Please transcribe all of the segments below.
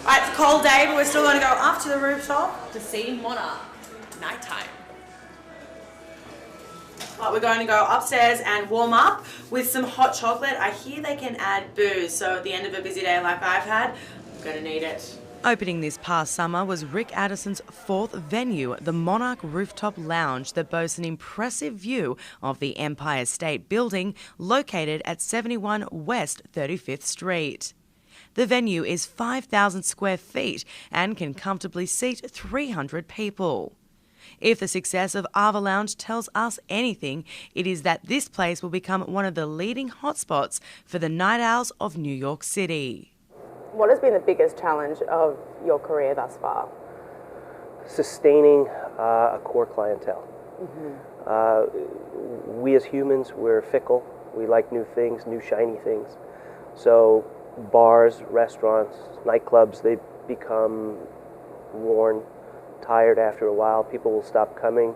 Right, it's a cold day, but we're still going to go up to the rooftop to see Monarch. Nighttime. Right, we're going to go upstairs and warm up with some hot chocolate. I hear they can add booze, so at the end of a busy day like I've had, I'm going to need it. Opening this past summer was Rick Addison's fourth venue, the Monarch Rooftop Lounge, that boasts an impressive view of the Empire State Building located at 71 West 35th Street. The venue is 5,000 square feet and can comfortably seat 300 people. If the success of Ava Lounge tells us anything, it is that this place will become one of the leading hotspots for the night owls of New York City. What has been the biggest challenge of your career thus far? Sustaining a core clientele. We as humans, we're fickle. We like new things, new shiny things. So bars, restaurants, nightclubs, they become worn, tired after a while. People will stop coming.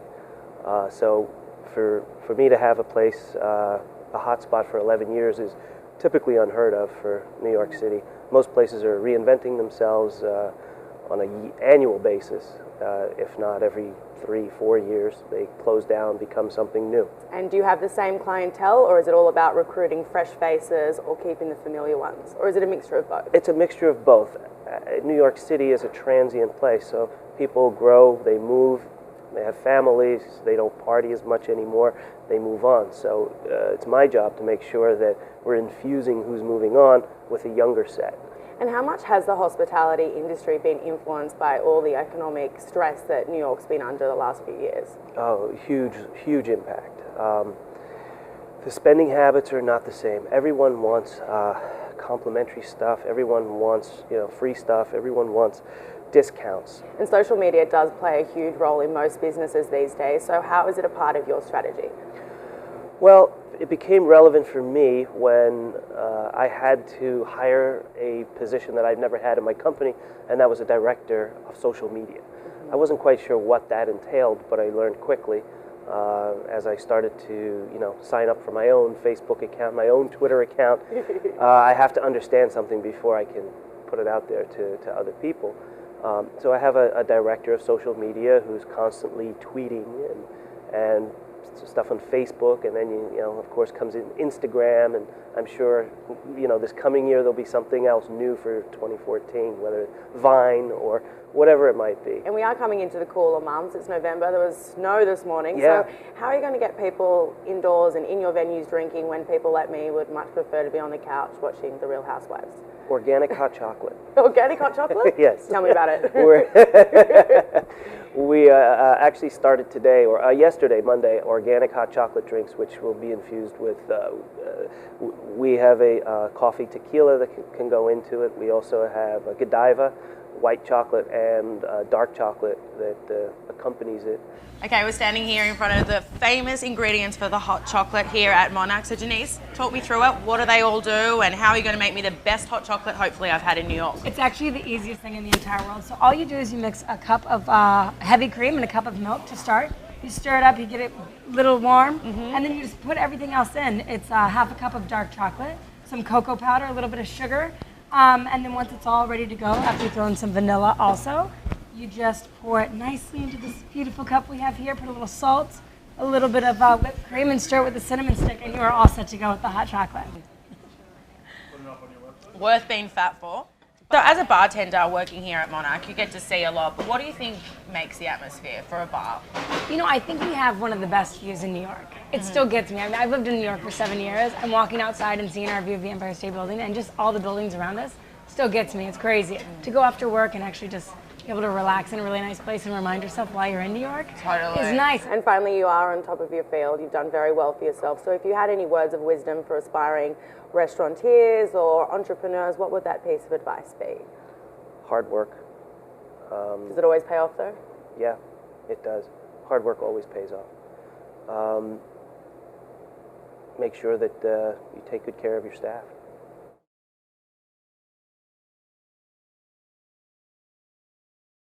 So for me to have a place, a hotspot for 11 years is typically unheard of for New York City. Most places are reinventing themselves on an annual basis, if not every 3-4 years. They close down, become something new. And do you have the same clientele, or is it all about recruiting fresh faces or keeping the familiar ones? Or is it a mixture of both? It's a mixture of both. New York City is a transient place, so people grow, they move, they have families, they don't party as much anymore, they move on. So it's my job to make sure that we're infusing who's moving on with a younger set. And how much has the hospitality industry been influenced by all the economic stress that New York's been under the last few years? Oh, huge impact. The spending habits are not the same. Everyone wants complimentary stuff. Everyone wants, free stuff. Everyone wants discounts. And social media does play a huge role in most businesses these days. So how is it a part of your strategy? Well, it became relevant for me when I had to hire a position that I've never had in my company, and that was a director of social media. I wasn't quite sure what that entailed, but I learned quickly as I started to, sign up for my own Facebook account, my own Twitter account. I have to understand something before I can put it out there to other people. So I have a director of social media who's constantly tweeting and stuff on Facebook, and then of course comes in Instagram, and I'm sure this coming year there'll be something else new for 2014, whether it's Vine or whatever it might be. And we are coming into the cooler months. It's November. There was snow this morning. Yeah. So how are you going to get people indoors and in your venues drinking when people like me would much prefer to be on the couch watching The Real Housewives? Organic hot chocolate. Organic hot chocolate? Yes. Tell me about it. We actually started today, or yesterday, Monday, organic hot chocolate drinks, which will be infused with, we have a coffee tequila that can go into it. We also have a Godiva, white chocolate, and dark chocolate that accompanies it. Okay, we're standing here in front of the famous ingredients for the hot chocolate here at Monarch. So Denise, talk me through it. What do they all do, and how are you going to make me the best hot chocolate hopefully I've had in New York? It's actually the easiest thing in the entire world. So all you do is you mix a cup of heavy cream and a cup of milk to start. You stir it up, you get it a little warm, and then you just put everything else in. It's half a cup of dark chocolate, some cocoa powder, a little bit of sugar, and then once it's all ready to go, after you throw in some vanilla also, you just pour it nicely into this beautiful cup we have here, put a little salt, a little bit of whipped cream, and stir it with a cinnamon stick, and you are all set to go with the hot chocolate. Worth being fat for. So as a bartender working here at Monarch, you get to see a lot, but what do you think makes the atmosphere for a bar? I think we have one of the best views in New York. It still gets me. I mean, I've lived in New York for 7 years. I'm walking outside and seeing our view of the Empire State Building and just all the buildings around us still gets me. It's crazy. To go after work and actually just be able to relax in a really nice place and remind yourself why you're in New York is nice. And finally, you are on top of your field. You've done very well for yourself. So if you had any words of wisdom for aspiring restaurateurs or entrepreneurs, what would that piece of advice be? Hard work. Does it always pay off though? Yeah, it does. Hard work always pays off. Make sure that you take good care of your staff.